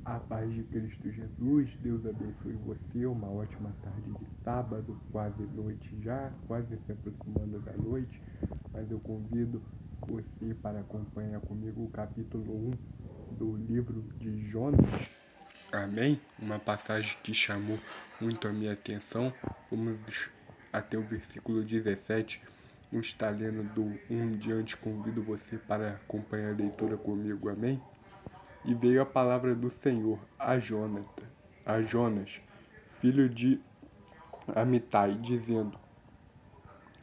A paz de Cristo Jesus, Deus abençoe você, uma ótima tarde de sábado, quase noite já, quase se aproximando da noite, mas eu convido você para acompanhar comigo o capítulo 1 do livro de Jonas. Amém? Uma passagem que chamou muito a minha atenção. Vamos até o versículo 17. Eu está lendo do 1 em diante, convido você para acompanhar a leitura comigo, amém? E veio a palavra do Senhor a Jonas, filho de Amitai, dizendo: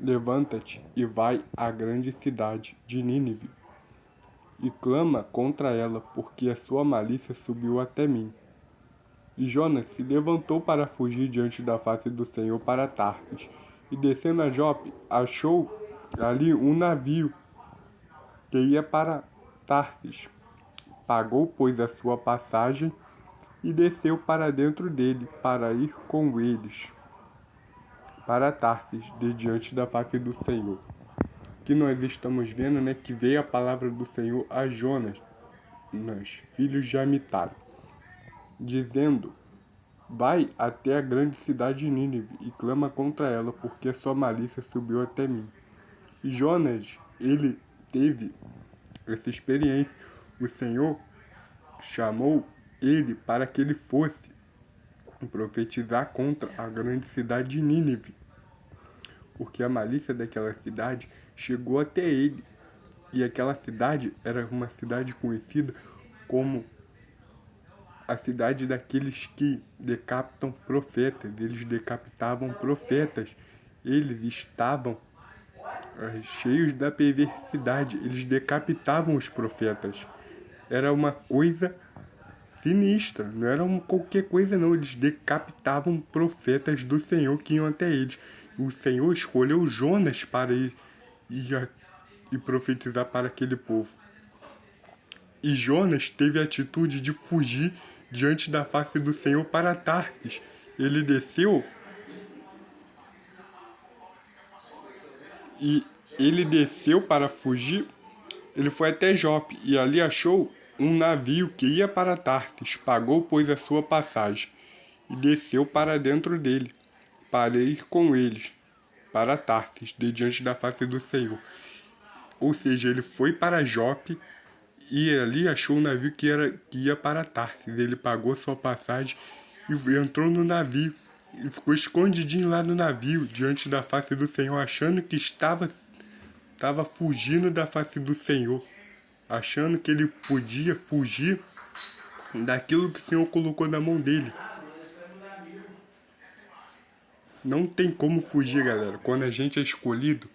Levanta-te e vai à grande cidade de Nínive, e clama contra ela, porque a sua malícia subiu até mim. E Jonas se levantou para fugir diante da face do Senhor para Tarsis, e descendo a Jope, achou ali um navio que ia para Tarsis. Pagou, pois, a sua passagem e desceu para dentro dele, para ir com eles para Tarsis, de diante da face do Senhor. Que nós estamos vendo, né, que veio a palavra do Senhor a Jonas, filhos de Amitai, dizendo: Vai até a grande cidade de Nínive e clama contra ela, porque sua malícia subiu até mim. E Jonas, ele teve essa experiência. O Senhor chamou ele para que ele fosse profetizar contra a grande cidade de Nínive, porque a malícia daquela cidade chegou até ele, e aquela cidade era uma cidade conhecida como a cidade daqueles que decapitam profetas. Eles decapitavam profetas, eles estavam cheios da perversidade, eles decapitavam os profetas. Era uma coisa sinistra, não era qualquer coisa não, eles decapitavam profetas do Senhor que iam até eles. O Senhor escolheu Jonas para ir e profetizar para aquele povo. E Jonas teve a atitude de fugir diante da face do Senhor para Tarsis. Ele desceu para fugir. Ele foi até Jope e ali achou um navio que ia para Tarsis. Pagou, pois, a sua passagem e desceu para dentro dele, para ir com eles para Tarsis, de diante da face do Senhor. Ou seja, ele foi para Jope e ali achou um navio que ia para Tarsis. Ele pagou sua passagem e entrou no navio. E ficou escondidinho lá no navio, diante da face do Senhor, achando que estava fugindo da face do Senhor. Achando que ele podia fugir daquilo que o Senhor colocou na mão dele. Não tem como fugir, galera. Quando a gente é escolhido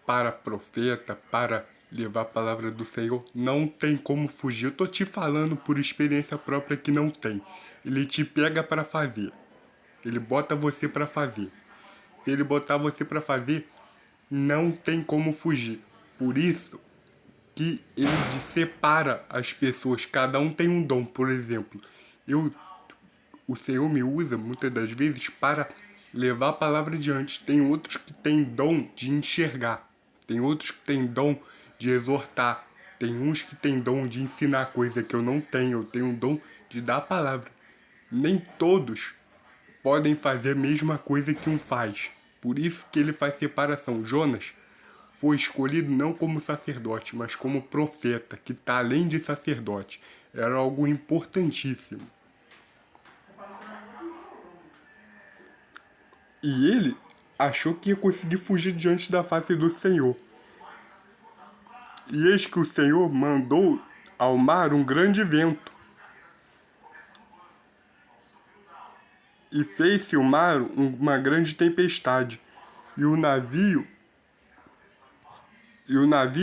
para profeta, para levar a palavra do Senhor, não tem como fugir. Eu tô te falando por experiência própria que não tem. Ele te pega para fazer. Ele bota você para fazer. Se ele botar você para fazer, não tem como fugir. Por isso que ele separa as pessoas. Cada um tem um dom. Por exemplo, o Senhor me usa muitas das vezes para levar a palavra adiante. Tem outros que têm dom de enxergar. Tem outros que têm dom de exortar. Tem uns que têm dom de ensinar coisa que eu não tenho. Eu tenho um dom de dar a palavra. Nem todos podem fazer a mesma coisa que um faz. Por isso que ele faz separação. Jonas foi escolhido não como sacerdote, mas como profeta, que está além de sacerdote. Era algo importantíssimo. E ele achou que ia conseguir fugir diante da face do Senhor. E eis que o Senhor mandou ao mar um grande vento. E fez-se o mar uma grande tempestade. E o navio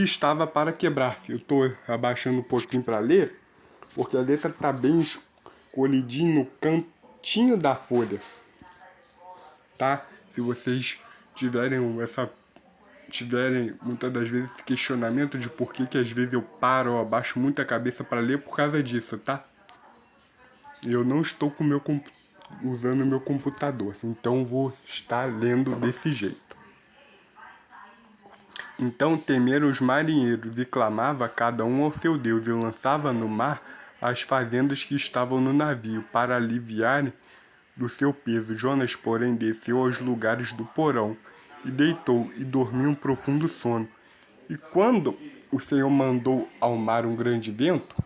estava para quebrar-se. Eu estou abaixando um pouquinho para ler, porque a letra está bem escolhidinha no cantinho da folha. Tá? Se vocês tiverem muitas das vezes esse questionamento de por que às vezes eu paro ou abaixo muito a cabeça para ler, por causa disso, tá? Eu não estou usando o meu computador, então vou estar lendo desse jeito. Então temeram os marinheiros e clamava cada um ao seu Deus e lançava no mar as fazendas que estavam no navio, para aliviarem do seu peso. Jonas, porém, desceu aos lugares do porão, e deitou, e dormiu um profundo sono. E quando o Senhor mandou ao mar um grande vento,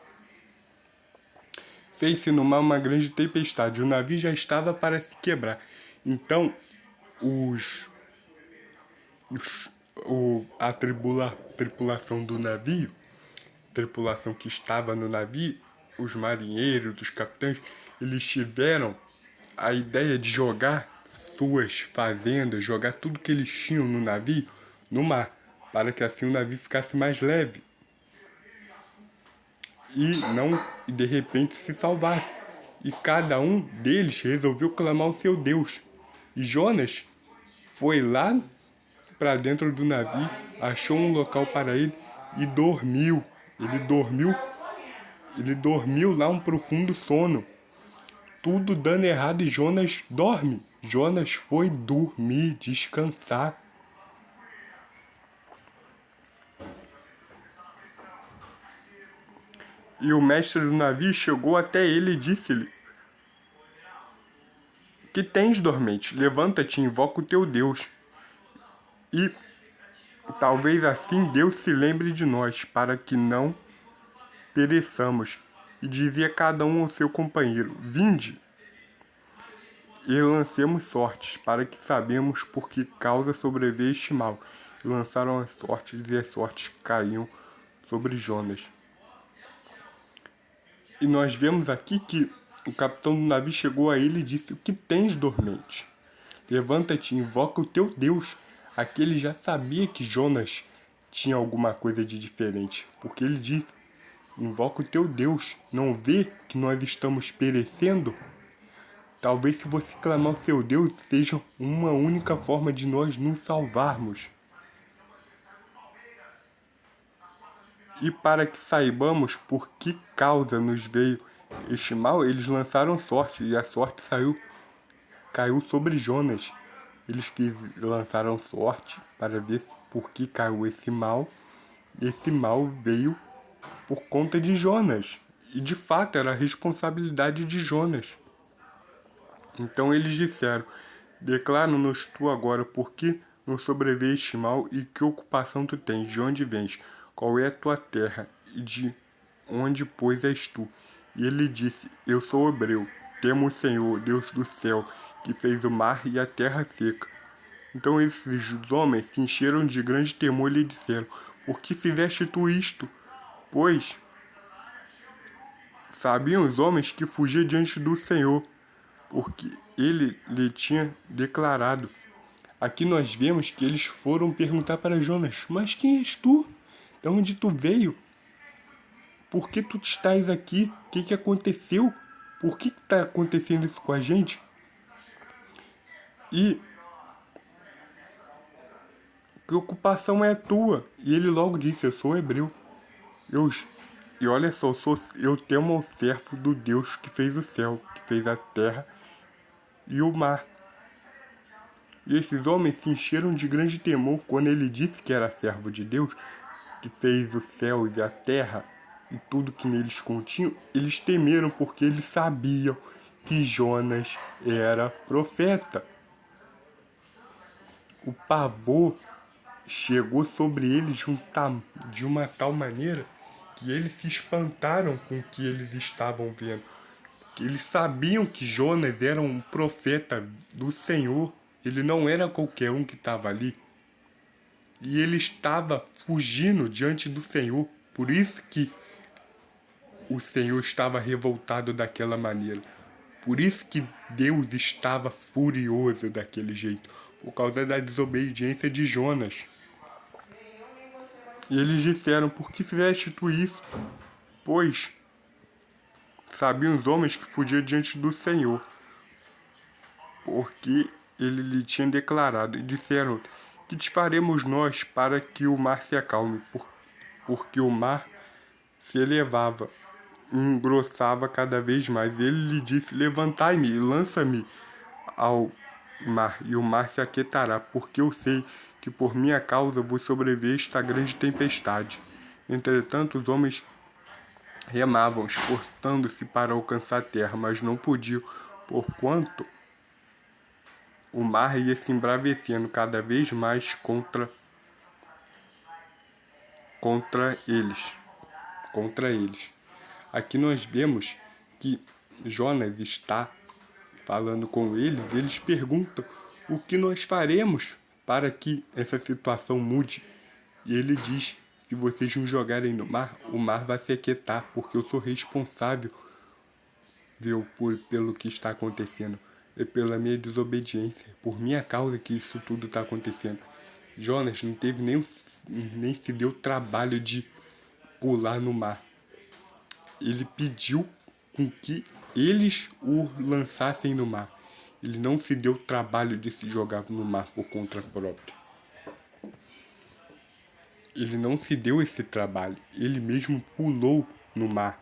fez-se no mar uma grande tempestade. O navio já estava para se quebrar. Então, a tripulação do navio, tripulação que estava no navio, os marinheiros, os capitães, eles tiveram a ideia de jogar suas fazendas, jogar tudo que eles tinham no navio no mar, para que assim o navio ficasse mais leve e de repente se salvasse. E cada um deles resolveu clamar ao seu Deus. E Jonas foi lá para dentro do navio, achou um local para ele e dormiu. Ele dormiu lá um profundo sono. Tudo dando errado e Jonas dorme. Jonas foi dormir, descansar. E o mestre do navio chegou até ele e disse-lhe: Que tens, dormente? Levanta-te e invoca o teu Deus. E talvez assim Deus se lembre de nós, para que não pereçamos. E dizia cada um ao seu companheiro: Vinde e lancemos sortes, para que sabemos por que causa sobreveio este mal. E lançaram as sortes, e as sortes caíam sobre Jonas. E nós vemos aqui que o capitão do navio chegou a ele e disse: O que tens, dormente? Levanta-te e invoca o teu Deus. Aqui ele já sabia que Jonas tinha alguma coisa de diferente, porque ele disse: Invoca o teu Deus. Não vê que nós estamos perecendo? Talvez se você clamar ao seu Deus, seja uma única forma de nós nos salvarmos. E para que saibamos por que causa nos veio este mal, eles lançaram sorte, e a sorte caiu sobre Jonas. Eles lançaram sorte para ver por que caiu esse mal. Esse mal veio por conta de Jonas. E de fato era a responsabilidade de Jonas. Então eles disseram: Declara-nos tu agora por que nos sobreveio este mal e que ocupação tu tens, de onde vens, qual é a tua terra e de onde, pois, és tu? E ele disse: Eu sou hebreu, temo o Senhor, Deus do céu, que fez o mar e a terra seca. Então esses homens se encheram de grande temor e lhe disseram: Por que fizeste tu isto? Pois sabiam os homens que fugia diante do Senhor, porque ele lhe tinha declarado. Aqui nós vemos que eles foram perguntar para Jonas: Mas quem és tu? De onde tu veio? Por que tu estás aqui? O que aconteceu? Por que está acontecendo isso com a gente? E que ocupação é a tua? E ele logo disse: Eu sou hebreu. E olha só, eu temo ao servo do Deus que fez o céu, que fez a terra e o mar. E esses homens se encheram de grande temor quando ele disse que era servo de Deus, que fez o céu e a terra e tudo que neles continham. Eles temeram porque eles sabiam que Jonas era profeta. O pavor chegou sobre eles de uma tal maneira que eles se espantaram com o que eles estavam vendo. Que eles sabiam que Jonas era um profeta do Senhor. Ele não era qualquer um que estava ali. E ele estava fugindo diante do Senhor. Por isso que o Senhor estava revoltado daquela maneira. Por isso que Deus estava furioso daquele jeito. Por causa da desobediência de Jonas. E eles disseram: Por que fizeste tu isso? Pois sabiam os homens que fugia diante do Senhor, porque ele lhe tinha declarado. E disseram: Que te faremos nós para que o mar se acalme? Porque o mar se elevava, engrossava cada vez mais. Ele lhe disse: Levantai-me e lança-me ao mar, e o mar se aquietará, porque eu sei que por minha causa vos sobreveio esta grande tempestade. Entretanto, os homens remavam, esforçando-se para alcançar a terra, mas não podiam, porquanto o mar ia se embravecendo cada vez mais contra eles. Contra eles. Aqui nós vemos que Jonas está falando com eles perguntam o que nós faremos para que essa situação mude. E ele diz, se vocês me jogarem no mar, o mar vai se aquietar, porque eu sou responsável pelo que está acontecendo. É pela minha desobediência, por minha causa que isso tudo está acontecendo. Jonas não teve nem se deu trabalho de pular no mar. Ele pediu com que eles o lançassem no mar. Ele não se deu trabalho de se jogar no mar por conta própria. Ele não se deu esse trabalho. Ele mesmo pulou no mar.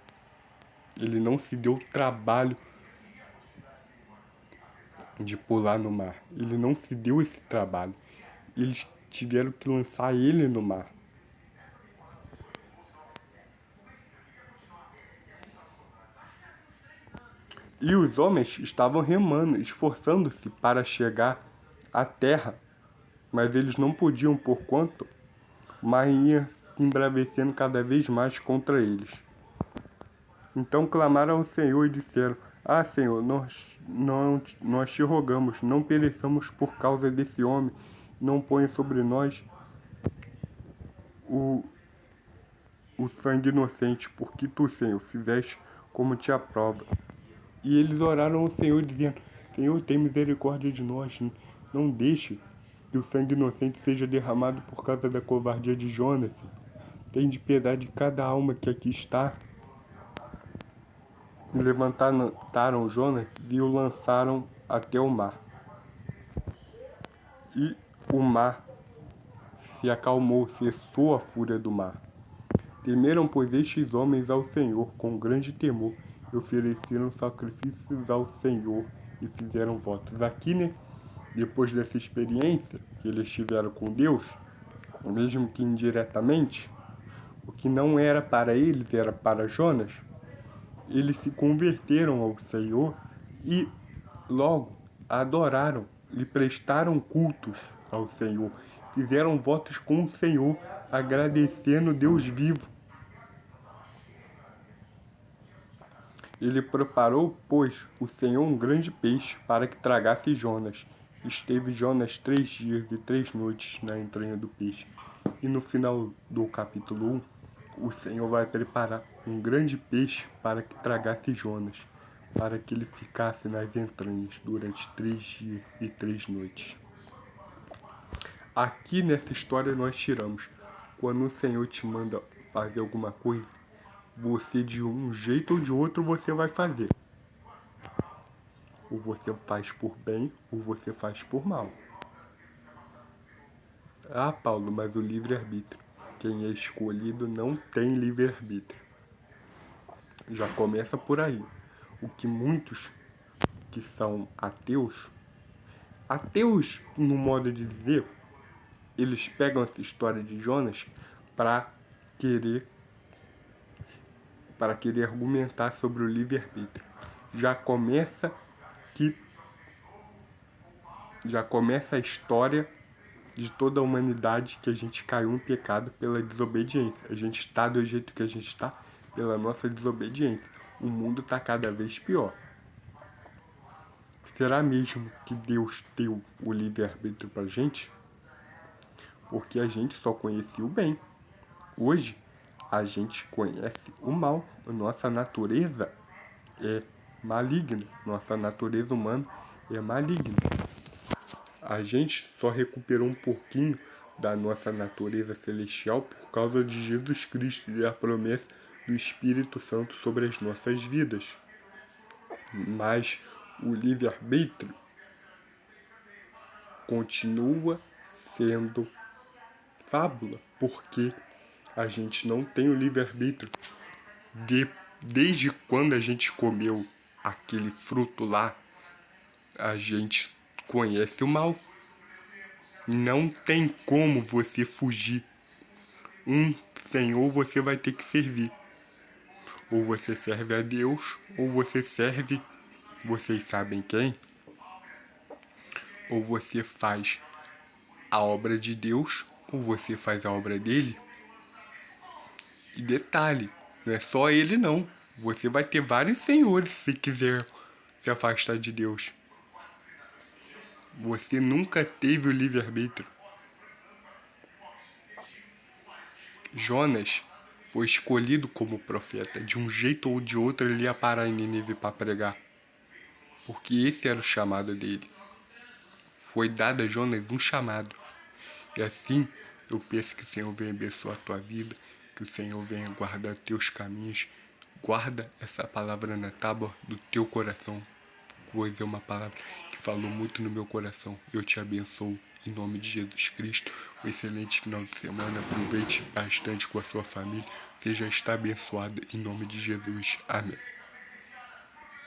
Ele não se deu trabalho de pular no mar. Ele não se deu esse trabalho. Eles tiveram que lançar ele no mar. E os homens estavam remando, esforçando-se para chegar à terra, mas eles não podiam, porquanto o mar ia se embravecendo cada vez mais contra eles. Então clamaram ao Senhor e disseram: Ah, Senhor, nós te rogamos, não pereçamos por causa desse homem, não ponha sobre nós o sangue inocente, porque tu, Senhor, fizeste como te aprova. E eles oraram ao Senhor, dizendo: Senhor, tem misericórdia de nós, não deixe que o sangue inocente seja derramado por causa da covardia de Jonas. Tem de piedade de cada alma que aqui está. E levantaram Jonas e o lançaram até o mar. E o mar se acalmou, cessou a fúria do mar. Temeram, pois, estes homens ao Senhor com grande temor, e ofereceram sacrifícios ao Senhor e fizeram votos. Aqui, né, depois dessa experiência que eles tiveram com Deus, mesmo que indiretamente, o que não era para eles, era para Jonas, eles se converteram ao Senhor e logo adoraram, lhe prestaram cultos ao Senhor, fizeram votos com o Senhor, agradecendo Deus vivo. Ele preparou, pois, o Senhor um grande peixe para que tragasse Jonas. Esteve Jonas 3 dias e 3 noites na entranha do peixe. E no final do capítulo 1, o Senhor vai preparar um grande peixe para que tragasse Jonas, para que ele ficasse nas entranhas durante 3 dias e 3 noites. Aqui nessa história nós tiramos, quando o Senhor te manda fazer alguma coisa, você de um jeito ou de outro você vai fazer. Ou você faz por bem, ou você faz por mal. Ah, Paulo, mas o livre-arbítrio. Quem é escolhido não tem livre-arbítrio. Já começa por aí. O que muitos que são ateus no modo de dizer, eles pegam essa história de Jonas para querer argumentar sobre o livre-arbítrio. Já começa a história de toda a humanidade que a gente caiu em pecado pela desobediência. A gente está do jeito que a gente está pela nossa desobediência. O mundo está cada vez pior. Será mesmo que Deus deu o livre-arbítrio para a gente? Porque a gente só conhecia o bem. Hoje, a gente conhece o mal. A nossa natureza é maligna. Nossa natureza humana é maligna. A gente só recuperou um pouquinho da nossa natureza celestial por causa de Jesus Cristo e a promessa do Espírito Santo sobre as nossas vidas. Mas o livre-arbítrio continua sendo fábula, porque a gente não tem o livre-arbítrio. Desde quando a gente comeu aquele fruto lá, a gente conhece o mal. Não tem como você fugir. Um Senhor você vai ter que servir. Ou você serve a Deus, ou você serve, vocês sabem quem? Ou você faz a obra de Deus, ou você faz a obra dele. E detalhe, não é só ele não. Você vai ter vários senhores se quiser se afastar de Deus. Você nunca teve o livre-arbítrio. Jonas foi escolhido como profeta. De um jeito ou de outro ele ia parar em Nínive para pregar. Porque esse era o chamado dele. Foi dado a Jonas um chamado. E assim, eu peço que o Senhor venha abençoar a tua vida, que o Senhor venha guardar teus caminhos. Guarda essa palavra na tábua do teu coração, pois é uma palavra que falou muito no meu coração. Eu te abençoo em nome de Jesus Cristo. Um excelente final de semana. Aproveite bastante com a sua família. Seja está abençoado em nome de Jesus. Amém.